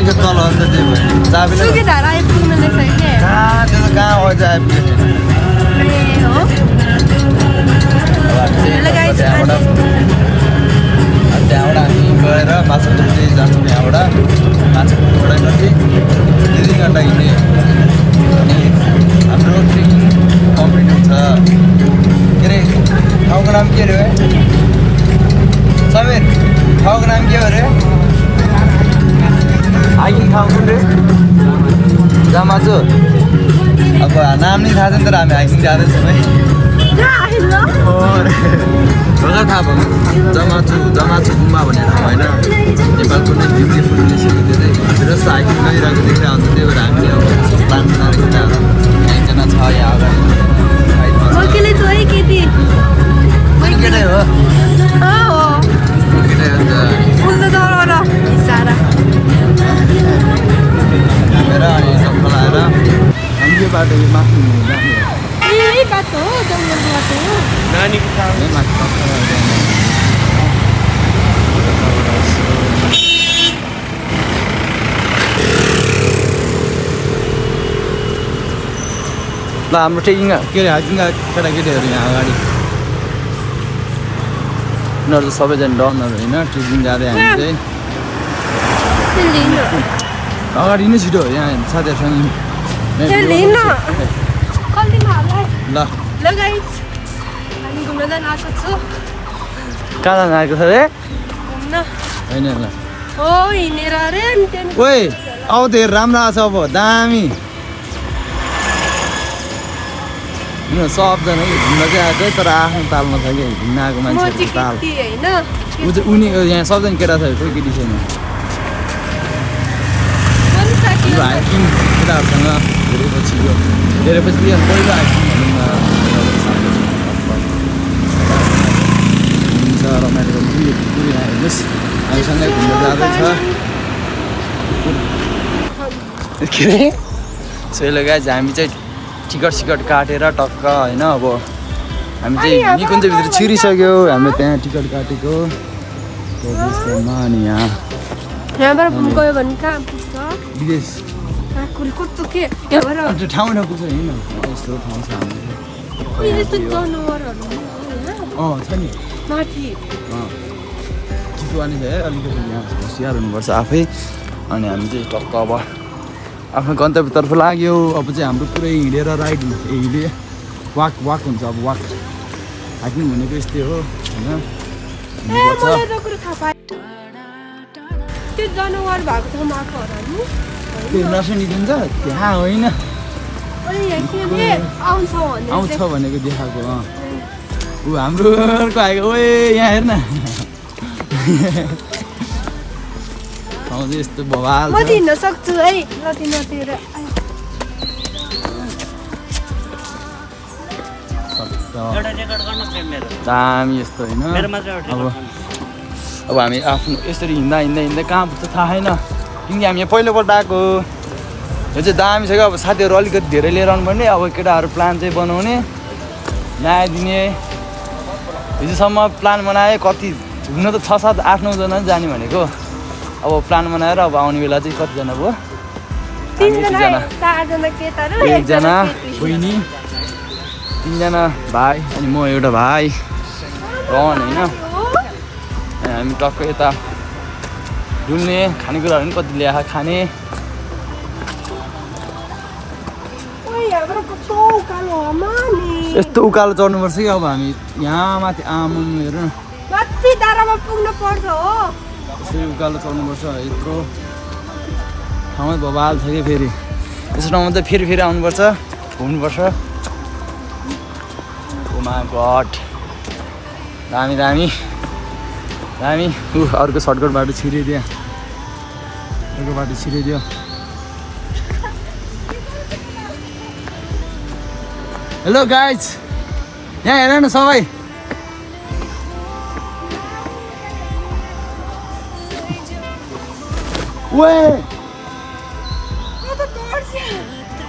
के तल अन्त त्यही भयो चाबीले सुकिधारा आइपुग्नु रहेछ के कहाँ त्यो त कहाँ अझ आइपुग्यो ए हो त्यहाँबाट हामी गएर माछा कुट्दै जान्छौँ यहाँबाट माछा कुट्नुबाट कति 2 घन्टा हिँड्ने अनि हाम्रो ट्रेकिङ कम्प्लिट हुन्छ के अरे ठाउँको नाम के अरे समीर ठाउँको नाम के हो अरे हाइकिङ ठाउँ कुन रे जामाचु अब नाम नै थाहा छैन तर हामी हाइकिङ जाँदैछौँ है थाहा भयो जमाचु गुम्बा भन्ने ठाउँ होइन नेपालको नै ब्युटिफुल निस्केको त्यो चाहिँ भित्र जस्तो हाइकिङ गरिरहेको देखिरहेको हुन्छ त्यही भएर हामीले अब प्लान बनाएर केटाहरू एकजना छ यहाँ अगाडि केटै हो केटै हो नि अनि सबै लाएर हामी यो बाटो यो माथि जाने नानीको ल हाम्रो ट्रेकिङ के अरे हाइकिङ केटाकेटीहरू यहाँ अगाडि उनीहरू त सबैजना डरनहरू होइन ट्रेकिङ जाँदै हामी चाहिँ अगाडि नै छिटो यहाँ साथीहरूसँग ल कहाँ जानु आएको छ रे होइन ल ओए आऊ त राम्रो आएको छ अब दामी सबजना घुम्न चाहिँ आएको तर आफ्नो तालमा छ कि घुम्न आएको मान्छेहरूको ताल ऊ चाहिँ उनी यहाँ सबजना केटा छ कोही केटी छैन हाइकिङ केटाहरूसँग धेरै पछि पहिलो हाइकिङ हुन्छ रमाइलो हेर्नुहोस् हामीसँगै घुम्न जाँदैछ के अरे सोलो गाइज हामी चाहिँ टिकट काटेर टक्क होइन अब हामी चाहिँ निकुञ्जभित्र छिरिसक्यो हामीले त्यहाँ टिकट काटेको अनि यहाँबाट गयो भने कहाँ पुग्छ विदेश त्यो ठाउँ नपुग्छ होइन यस्तो ठाउँ छ छ नि चितुवा नै छ है अलिकति यहाँ होसियार हुनुपर्छ आफै अनि हामी चाहिँ टक्क अब आफ्नो गन्तव्यतर्फ लाग्यो अब चाहिँ हाम्रो पुरै हिँडेर राइड हिँडे वाक हुन्छ अब वाक हाइकिङ भनेको यस्तै हो होइन त्यो जनावर भएको ठाउँमा आएको होला नि त्यो नर्सरी दिन्छ त्यहाँ होइन आउँछ भनेको देखाएको ऊ हाम्रो आएको ओए यहाँ हेर्न ठाउँ चाहिँ यस्तो बवाल म हिँड्न सक्छु है नदीतिर दामी यस्तो होइन अब हामी आफ्नो यसरी हिँड्दा कहाँ पुग्छ थाहा छैन किनकि हामी यहाँ पहिलोपल्ट आएको यो चाहिँ दामी छ क्या अब साथीहरू अलिकति धेरै लिएर आउनुपर्ने अब केटाहरू प्लान चाहिँ बनाउने ल्याइदिने हिजोसम्म प्लान बनाए कति हुन त 6, 7, 8, 9 जना जाने भनेको अब प्लान बनाएर अब आउने बेला चाहिँ कतिजना भयो 1 जना बहिनी 3 जना भाइ अनि म एउटा भाइ रन होइन हामी टक्क यता डुल्ने खानेकुराहरू पनि कति ल्याएर खाने यस्तो उकालो चढ्नुपर्छ कि अब हामी यहाँ माथि आमा हेर यसरी उकालो चढ्नुपर्छ यत्रो ठाउँमै बवाल छ कि फेरि यस्तो ठाउँमा त फेरि आउनुपर्छ घुम्नुपर्छ ओ माय गॉड दामी अर्को सर्टकट बाटो छिरिदियो हेलो गाइज यहाँ हेर न सबै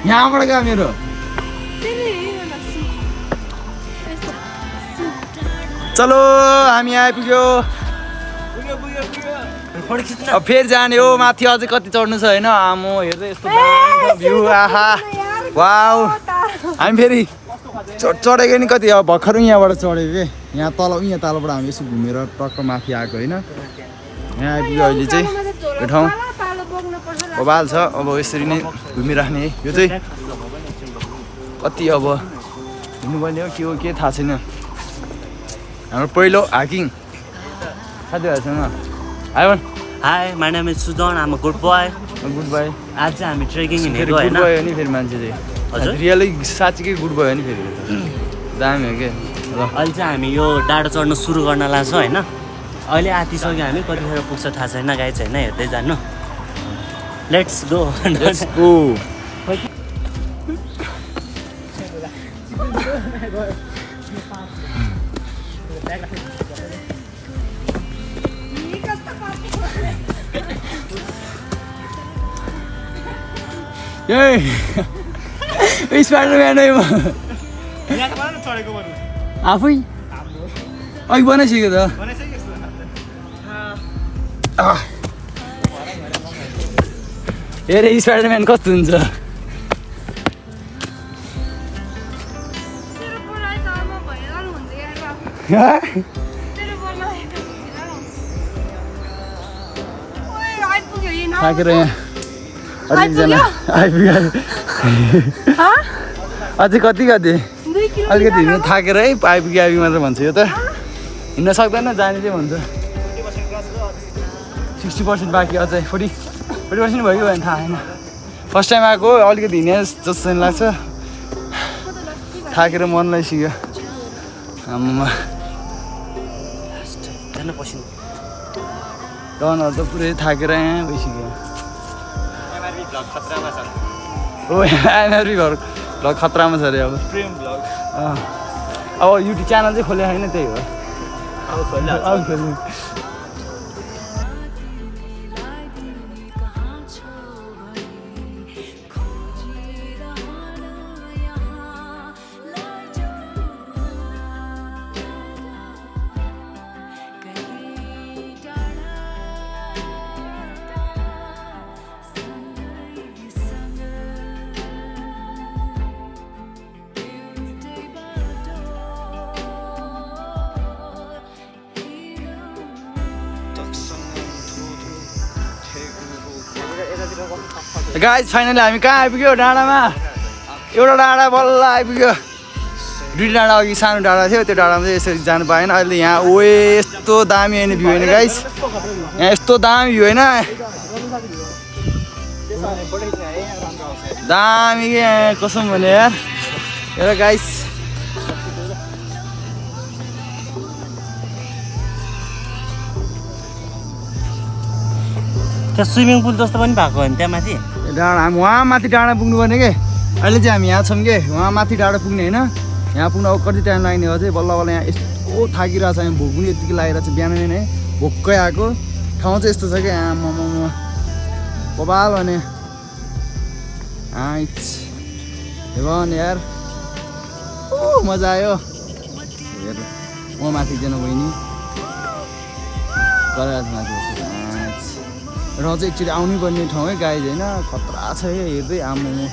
यहाँबाट गयो मेरो चलो हामी आइपुग्यो अब फेरि जाने हो माथि अझै कति चढ्नु छ होइन आमो हेर्दै यस्तो दामी छ भ्यू आहा वाउ हामी फेरि चढेको नि कति अब भर्खर यहाँबाट चढेको के यहाँ तलबाट हामी यसो घुमेर टक्क माथि आएको होइन यहाँ आइपुग्यो अहिले चाहिँ यो ठाउँ बबाल छ अब यसरी नै घुमिराख्ने है यो चाहिँ कति अब हिँड्नुपर्ने हो के थाहा छैन हाम्रो पहिलो हाइकिङ साथीभाइसँग हाई भन Hi, my name is Sudan. I'm a good boy. Good by आज चाहिँ हामी ट्रेकिङ फेरि हिँडेको गुड होइन भयो नि फेरि मान्छे चाहिँ हजुर? रियलै साँच्चीकै गुड भयो नि फेरि दामी हो के ल अहिले चाहिँ हामी यो डाँडो चढ्न सुरु गर्न लाग्छौँ होइन अहिले आँटिसक्यो हामी कतिखेर पुग्छ थाहा छैन गाइड होइन हेर्दै जानु let's go let's go Spider-Man हो आफै अघि बनाइसक्यो त हेरे स्पाइडरम्यान कस्तो हुन्छ थाकेर यहाँ अलिकजना आइपुग्यो अझै कति अलिकति हिँड्नु थाकेर है आइपुग्यो मात्र भन्छ यो त हिँड्न सक्दैन जाने चाहिँ भन्छ 60% बाँकी अझै 40% भयो भने थाहा छैन फर्स्ट टाइम आएको अलिकति हिँडे जस्तो चाहिँ लाग्छ थाकेर मनलाई सिक्यो आम्मामा रनहरू त पुरै थाकेर यहाँ भइसक्यो ओ एमआरबी घर भ्लग खतरामा छ अरे अब अब युट्युब च्यानल चाहिँ खोलेको छैन त्यही हो अब खोल्नु गाइज फाइनली हामी कहाँ आइपुग्यो डाँडामा एउटा डाँडा बल्ल आइपुग्यो दुई डाँडा अघि सानो डाँडा थियो त्यो डाँडामा चाहिँ यसरी जानु पाएन अहिले यहाँ ओए यस्तो दामी होइन भ्यू होइन गाइज यहाँ यस्तो दामी भ्यू होइन दामी के यहाँ कसम भने यार एउटा गाइज त्यहाँ स्विमिङ पुल जस्तो पनि भएको होइन त्यहाँ माथि डाँडा हामी वहाँ माथि डाँडा पुग्नुपर्ने के अहिले चाहिँ हामी यहाँ छौँ कि वहाँ माथि डाँडा पुग्ने होइन यहाँ पुग्न अब कति टाइम लाग्ने हो चाहिँ बल्ल बल्ल यहाँ यस्तो थाकिरहेको छ यहाँ भोक पनि यतिकै लागिरहेको छ बिहान नै भोक्कै आएको ठाउँ चाहिँ यस्तो छ कि यहाँ मोमो बबाल भने हेभन यार ओ मजा आयो हेर म माथि जानु बहिनी गरेर माथि र चाहिँ एक्चुअली आउनै पर्ने ठाउँ है गाइज होइन खतरा छ है हेर्दै आम्मो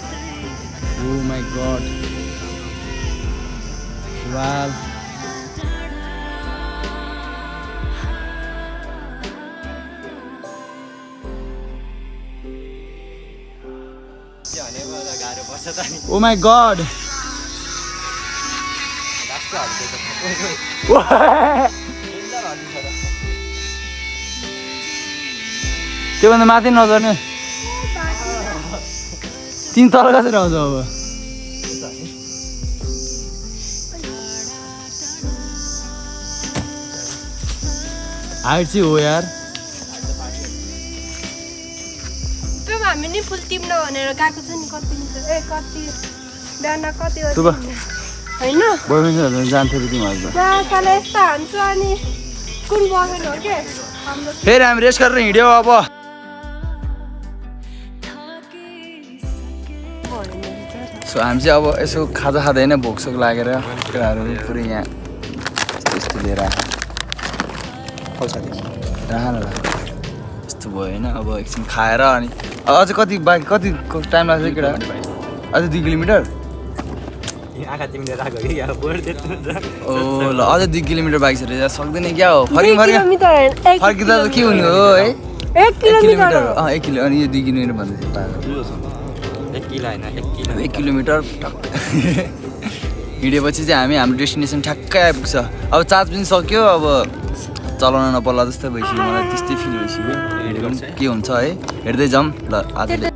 ओ माई गड वाल ओ माई गड त्योभन्दा माथि नझर्ने तिमी तल कसरी आउँछ अब हाइट चाहिँ हो यार हामी नि फुल टिप्न भनेर गएको छ नि कति बिहान कति हो होइन बोयफ्रेन्डहरू जान्थ्यो तिमीहरू साला यस्तो हान्छ अनि कुन बोयफ्रेन्ड हो के हाम्रो फेरि हामी रेस्ट गरेर हिँड्यौ अब सो हामी चाहिँ अब यसो खाजा खाँदैन भोकसोक लागेर केटाहरू पुरै यहाँ यस्तो लिएर राख न जस्तो भयो होइन अब एकछिन खाएर अनि अझ कति बाँकी कति टाइम लाग्छ केटा अझै 2 किलोमिटर ओ ल अझै 2 किलोमिटर बाँकी छ रे सक्दैन क्या हो फर्किँदा त के हुने हो है 1 किलोमिटर 1 किलो अनि यो 2 किलोमिटर भन्दैछ 1 किलोमिटर टक्क हिँडेपछि चाहिँ हाम्रो डेस्टिनेसन ठ्याक्कै आइपुग्छ अब चार्ज पनि सक्यो अब चलाउन नपर्ला जस्तो भइसक्यो मलाई त्यस्तै फिल भइसक्यो हेरेको के हुन्छ है हेर्दै जाऊँ ल आजले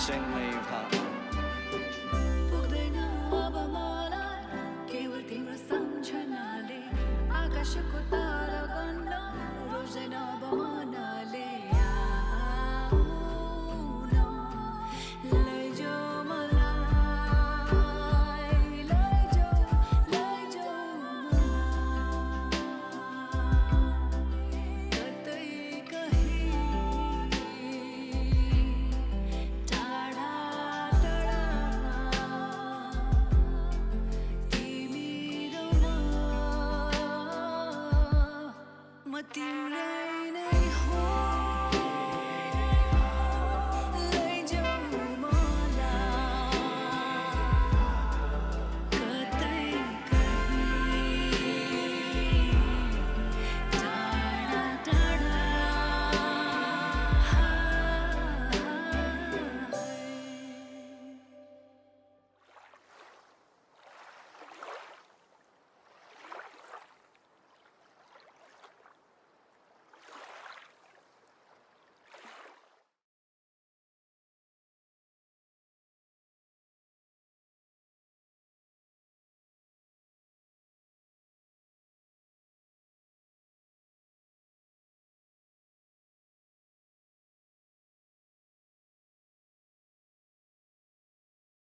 Sing me